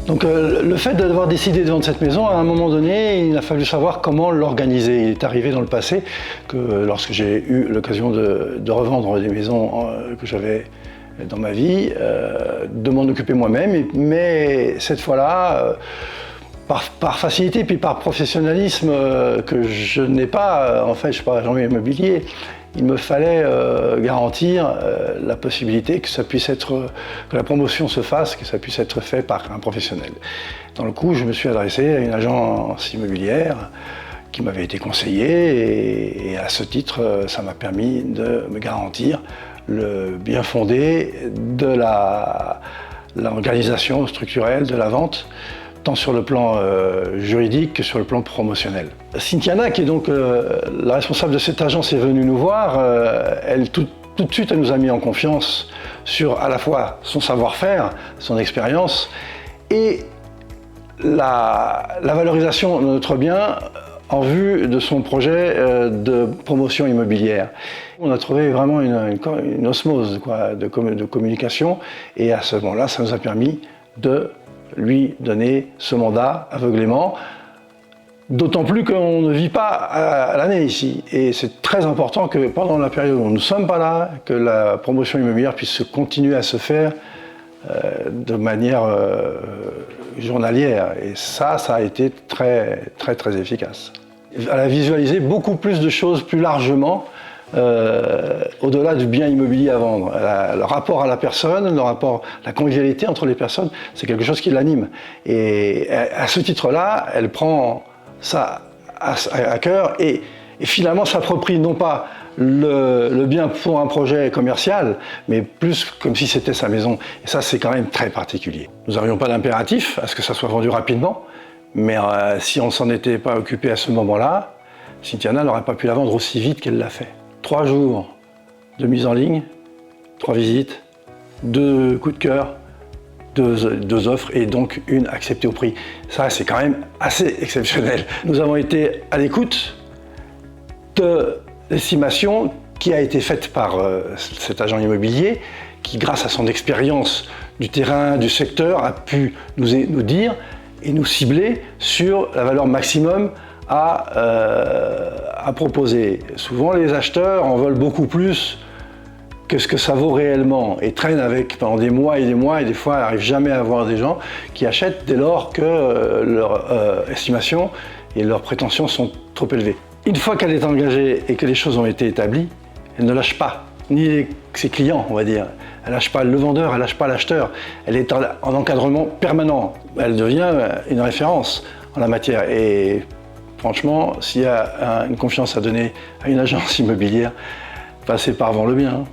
Donc le fait d'avoir décidé de vendre cette maison, à un moment donné, il a fallu savoir comment l'organiser. Il est arrivé dans le passé que lorsque j'ai eu l'occasion de revendre des maisons que j'avais dans ma vie, de m'en occuper moi-même, mais cette fois-là, par facilité puis par professionnalisme que je n'ai pas, en fait je ne suis pas agent immobilier, il me fallait garantir la possibilité que ça puisse être, que la promotion se fasse, que ça puisse être fait par un professionnel. Dans le coup, je me suis adressé à une agence immobilière qui m'avait été conseillée et à ce titre, ça m'a permis de me garantir le bien fondé de l'organisation structurelle de la vente, tant sur le plan juridique que sur le plan promotionnel. Cynthiana, qui est donc la responsable de cette agence, est venue nous voir. Elle, tout de suite, elle nous a mis en confiance sur à la fois son savoir-faire, son expérience et la valorisation de notre bien en vue de son projet de promotion immobilière. On a trouvé vraiment une osmose de communication et à ce moment-là, ça nous a permis de lui donner ce mandat aveuglément, d'autant plus qu'on ne vit pas à l'année ici. Et c'est très important que pendant la période où nous ne sommes pas là, que la promotion immobilière puisse continuer à se faire de manière journalière. Et ça a été très efficace. Elle a visualisé beaucoup plus de choses plus largement au-delà du bien immobilier à vendre. Le rapport à la personne, la convivialité entre les personnes, c'est quelque chose qui l'anime. Et à ce titre-là, elle prend ça à cœur et finalement s'approprie non pas le bien pour un projet commercial, mais plus comme si c'était sa maison. Et ça, c'est quand même très particulier. Nous n'avions pas d'impératif à ce que ça soit vendu rapidement, mais si on ne s'en était pas occupé à ce moment-là, Cynthiana n'aurait pas pu la vendre aussi vite qu'elle l'a fait. 3 jours de mise en ligne, 3 visites, 2 coups de cœur, 2 offres et donc une acceptée au prix. Ça, c'est quand même assez exceptionnel. Nous avons été à l'écoute de l'estimation qui a été faite par cet agent immobilier qui, grâce à son expérience du terrain, du secteur, a pu nous dire et nous cibler sur la valeur maximum à proposer. Souvent, les acheteurs en veulent beaucoup plus que ce que ça vaut réellement et traînent avec pendant des mois et des fois n'arrivent jamais à avoir des gens qui achètent dès lors que leur estimation et leurs prétentions sont trop élevées. Une fois qu'elle est engagée et que les choses ont été établies, elle ne lâche pas, ni ses clients, on va dire. Elle ne lâche pas le vendeur, elle ne lâche pas l'acheteur. Elle est en encadrement permanent. Elle devient une référence en la matière. Et franchement, s'il y a une confiance à donner à une agence immobilière, passez par Vends le Bien.